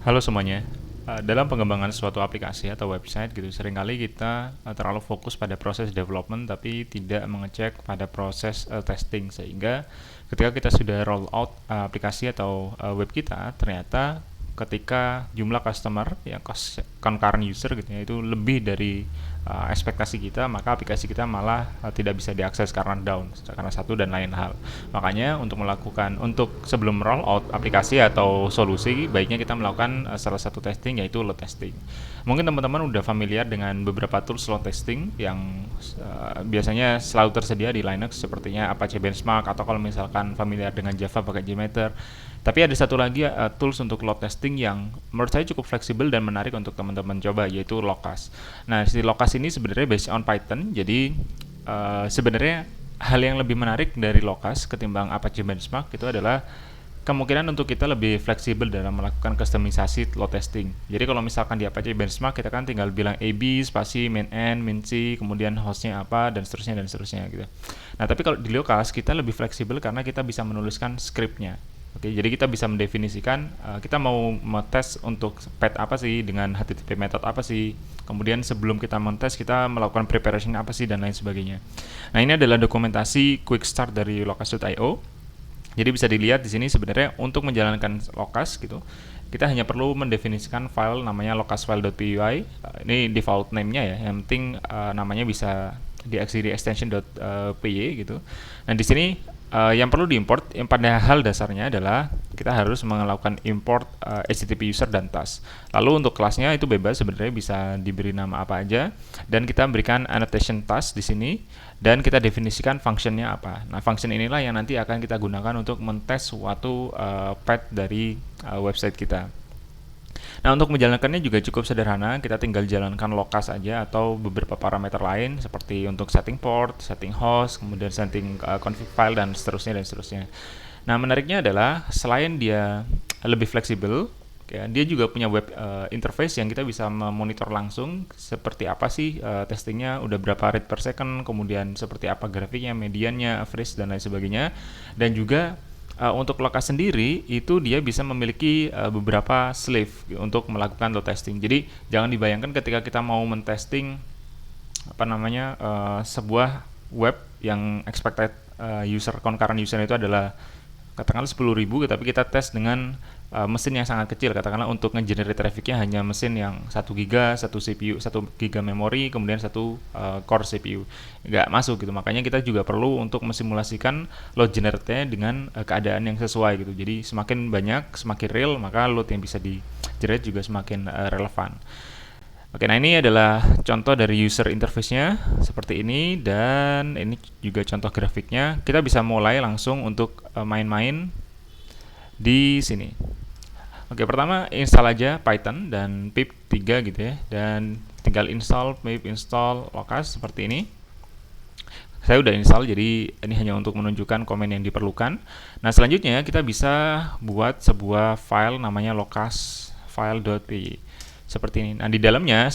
Halo semuanya. Dalam pengembangan suatu aplikasi atau website gitu, seringkali kita terlalu fokus pada proses development tapi tidak mengecek pada proses testing, sehingga ketika kita sudah roll out aplikasi atau web kita, ternyata ketika jumlah customer yang concurrent user gitu ya itu lebih dari ekspektasi kita, maka aplikasi kita malah tidak bisa diakses karena down karena satu dan lain hal. Makanya untuk sebelum roll out aplikasi atau solusi, baiknya kita melakukan salah satu testing, yaitu load testing. Mungkin teman-teman udah familiar dengan beberapa tools load testing yang biasanya selalu tersedia di Linux, sepertinya Apache Benchmark, atau kalau misalkan familiar dengan Java pakai JMeter. Tapi ada satu lagi tools untuk load testing yang menurut saya cukup fleksibel dan menarik untuk teman-teman coba, yaitu Locus. Nah, si Locus ini sebenarnya based on Python, jadi sebenarnya hal yang lebih menarik dari Locus ketimbang Apache Benchmark itu adalah kemungkinan untuk kita lebih fleksibel dalam melakukan customisasi load testing. Jadi kalau misalkan di Apache Benchmark, kita kan tinggal bilang AB spasi main n min c, kemudian hostnya apa, dan seterusnya gitu. Nah, tapi kalau di Locus kita lebih fleksibel karena kita bisa menuliskan scriptnya. Oke, jadi kita bisa mendefinisikan kita mau tes untuk path apa sih, dengan HTTP method apa sih, kemudian sebelum kita tes kita melakukan preparation apa sih, dan lain sebagainya. Nah, ini adalah dokumentasi quick start dari locus.io. Jadi bisa dilihat di sini sebenarnya untuk menjalankan Locus gitu, kita hanya perlu mendefinisikan file namanya locusfile.py. Ini default name-nya ya, yang penting namanya bisa diakhiri extension.py gitu. Nah, di sini yang perlu diimport, yang pada hal dasarnya adalah kita harus melakukan import HTTP user dan task. Lalu untuk kelasnya itu bebas, sebenarnya bisa diberi nama apa aja, dan kita berikan annotation task di sini, dan kita definisikan functionnya apa. Nah, function inilah yang nanti akan kita gunakan untuk mentes suatu path dari website kita. Nah, untuk menjalankannya juga cukup sederhana, kita tinggal jalankan Locus aja atau beberapa parameter lain seperti untuk setting port, setting host, kemudian setting config file, dan seterusnya. Nah, menariknya adalah selain dia lebih fleksibel, ya, dia juga punya web interface yang kita bisa memonitor langsung seperti apa sih testingnya, udah berapa rate per second, kemudian seperti apa grafiknya, mediannya, average, dan lain sebagainya. Dan juga untuk Locus sendiri itu dia bisa memiliki beberapa slave untuk melakukan load testing. Jadi jangan dibayangkan ketika kita mau mentesting sebuah web yang expected concurrent user itu adalah katakanlah 10.000, tapi kita tes dengan mesin yang sangat kecil, katakanlah untuk nge-generate trafficnya hanya mesin yang 1 giga, 1 CPU, 1 giga memori, kemudian 1 core CPU, nggak masuk gitu. Makanya kita juga perlu untuk mensimulasikan load generate-nya dengan keadaan yang sesuai gitu. Jadi semakin banyak, semakin real, maka load yang bisa di-generate juga semakin relevan. Oke, nah ini adalah contoh dari user interface-nya seperti ini, dan ini juga contoh grafiknya. Kita bisa mulai langsung untuk main-main di sini. Oke, pertama install aja Python dan pip 3 gitu ya, dan tinggal install pip install Locus seperti ini. Saya udah install, jadi ini hanya untuk menunjukkan komen yang diperlukan. Nah, selanjutnya kita bisa buat sebuah file namanya locusfile.py seperti ini. Nah, di dalamnya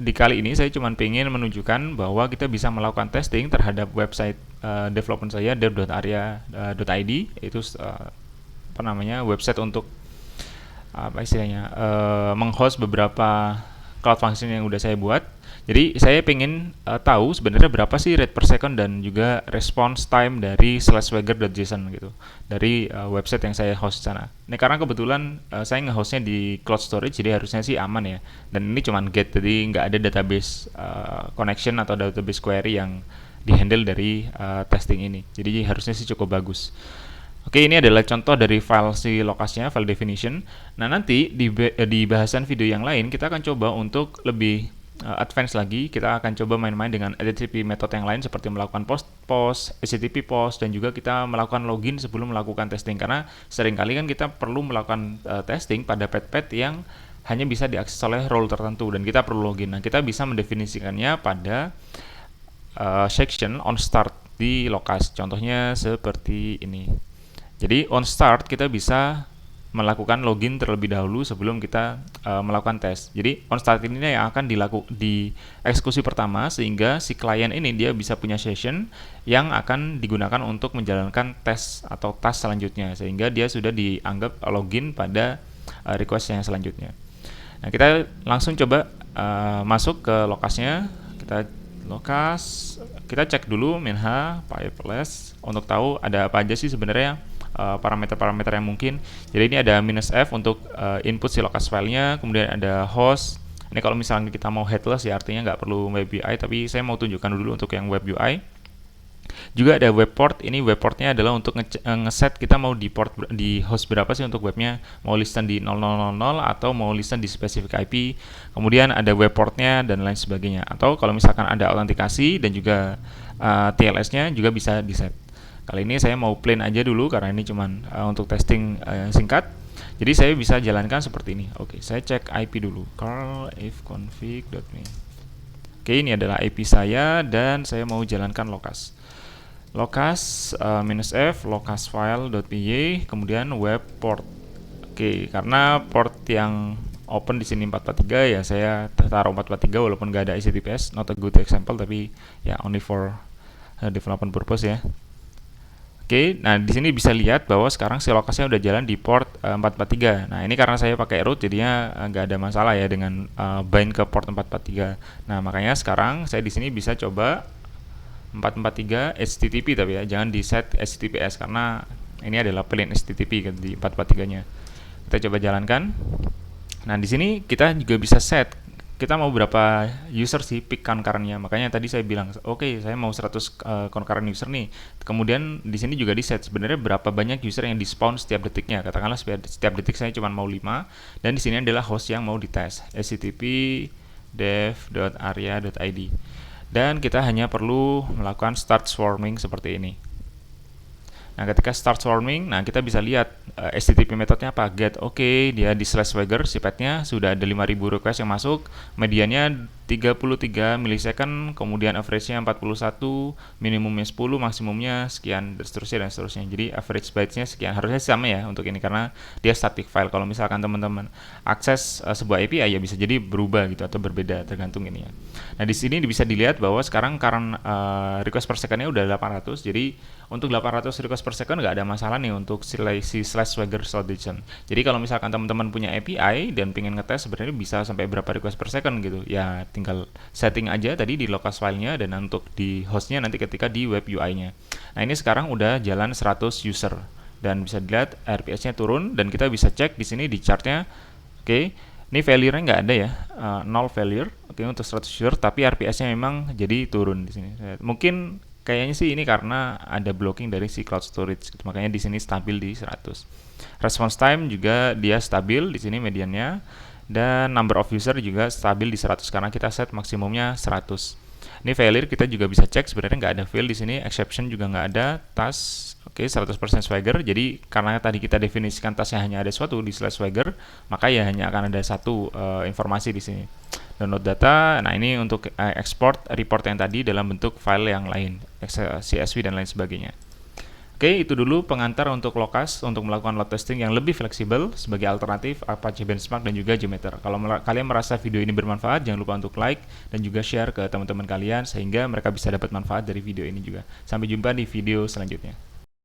kali ini saya cuman pengen menunjukkan bahwa kita bisa melakukan testing terhadap website development saya dev.aria.id, itu website untuk menghost beberapa cloud function yang udah saya buat. Jadi saya pengen tahu sebenarnya berapa sih rate per second dan juga response time dari /swagger.json gitu, dari website yang saya host sana. Nah, karena kebetulan saya nge-hostnya di cloud storage, jadi harusnya sih aman ya. Dan ini cuman get, jadi nggak ada database connection atau database query yang dihandle dari testing ini. Jadi harusnya sih cukup bagus. Oke, ini adalah contoh dari file si Locusnya, file definition. Nah, nanti di bahasan video yang lain kita akan coba untuk lebih advance lagi. Kita akan coba main-main dengan HTTP method yang lain seperti melakukan post, HTTP post, dan juga kita melakukan login sebelum melakukan testing. Karena seringkali kan kita perlu melakukan testing pada path yang hanya bisa diakses oleh role tertentu dan kita perlu login. Nah, kita bisa mendefinisikannya pada section on start di Locus. Contohnya seperti ini. Jadi on start kita bisa melakukan login terlebih dahulu sebelum kita melakukan tes. Jadi on start ini yang akan dieksekusi pertama, sehingga si klien ini dia bisa punya session yang akan digunakan untuk menjalankan tes atau task selanjutnya, sehingga dia sudah dianggap login pada request yang selanjutnya. Nah, kita langsung coba masuk ke lokasnya. Kita kita cek dulu minH pipeless untuk tahu ada apa aja sih sebenarnya parameter-parameter yang mungkin. Jadi ini ada -f untuk input si lokas filenya, kemudian ada host. Ini kalau misalnya kita mau headless ya artinya nggak perlu web UI, tapi saya mau tunjukkan dulu untuk yang web UI. Juga ada web port. Ini web portnya adalah untuk ngeset kita mau di port di host berapa sih untuk webnya, mau listen di 0000 atau mau listen di specific IP. Kemudian ada web portnya dan lain sebagainya. Atau kalau misalkan ada autentikasi dan juga TLS-nya juga bisa di set. Kali ini saya mau plain aja dulu karena ini cuman untuk testing singkat. Jadi saya bisa jalankan seperti ini. Oke, saya cek IP dulu. curl if config.me. Oke, ini adalah IP saya dan saya mau jalankan lokas. Lokas -f lokas file.py, kemudian web port. Oke, karena port yang open di sini 443 ya saya taruh 443 walaupun nggak ada HTTPS. Not a good example, tapi ya only for development purpose ya. Oke, nah di sini bisa lihat bahwa sekarang si lokasnya udah jalan di port 443. Nah ini karena saya pakai root jadinya nggak ada masalah ya dengan bind ke port 443. Nah makanya sekarang saya di sini bisa coba 443 HTTP tapi ya jangan di set HTTPS karena ini adalah plain HTTP kan di 443-nya. Kita coba jalankan. Nah di sini kita juga bisa set kita mau berapa user sih peak concurrent-nya. Makanya tadi saya bilang, oke, saya mau 100 concurrent user nih. Kemudian di sini juga di set sebenarnya berapa banyak user yang di-spawn setiap detiknya. Katakanlah setiap detik saya cuma mau 5 dan di sini adalah host yang mau dites. http dev.aria.id. Dan kita hanya perlu melakukan start swarming seperti ini. Nah, ketika start swarming, nah kita bisa lihat HTTP metodenya apa, get. Oke, dia di /swagger si path-nya sudah ada 5000 request yang masuk, mediannya 33 milisecond, kemudian average-nya 41, minimumnya 10, maksimumnya sekian, dan seterusnya. Jadi average bytes-nya sekian, harusnya sama ya untuk ini karena dia static file. Kalau misalkan teman-teman akses sebuah API ya bisa jadi berubah gitu atau berbeda tergantung ini ya. Nah, di sini bisa dilihat bahwa sekarang current request per second-nya udah 800. Jadi untuk 800 request per second nggak ada masalah nih untuk si /swagger solution. Jadi kalau misalkan teman-teman punya API dan pengen ngetes sebenarnya bisa sampai berapa request per second gitu. Ya tinggal setting aja tadi di locus filenya dan untuk di hostnya nanti ketika di web UI-nya. Nah ini sekarang udah jalan 100 user dan bisa dilihat RPS-nya turun dan kita bisa cek di sini di chart-nya. Oke, ini failure-nya nggak ada ya, 0 failure. Oke, untuk 100 user tapi RPS-nya memang jadi turun di sini. Mungkin kayaknya sih ini karena ada blocking dari si cloud storage, gitu. Makanya di sini stabil di 100. Response time juga dia stabil di sini mediannya, dan number of user juga stabil di 100 karena kita set maksimumnya 100. Ini failure kita juga bisa cek sebenarnya nggak ada fail di sini, exception juga nggak ada, task oke 100% swagger. Jadi karena tadi kita definisikan tasknya hanya ada suatu di /swagger, maka ya hanya akan ada satu informasi di sini. Download data, nah ini untuk export report yang tadi dalam bentuk file yang lain, CSV dan lain sebagainya. Oke, itu dulu pengantar untuk Lokas untuk melakukan load testing yang lebih fleksibel sebagai alternatif Apache Benchmark dan juga Jmeter. Kalau kalian merasa video ini bermanfaat, jangan lupa untuk like dan juga share ke teman-teman kalian sehingga mereka bisa dapat manfaat dari video ini juga. Sampai jumpa di video selanjutnya.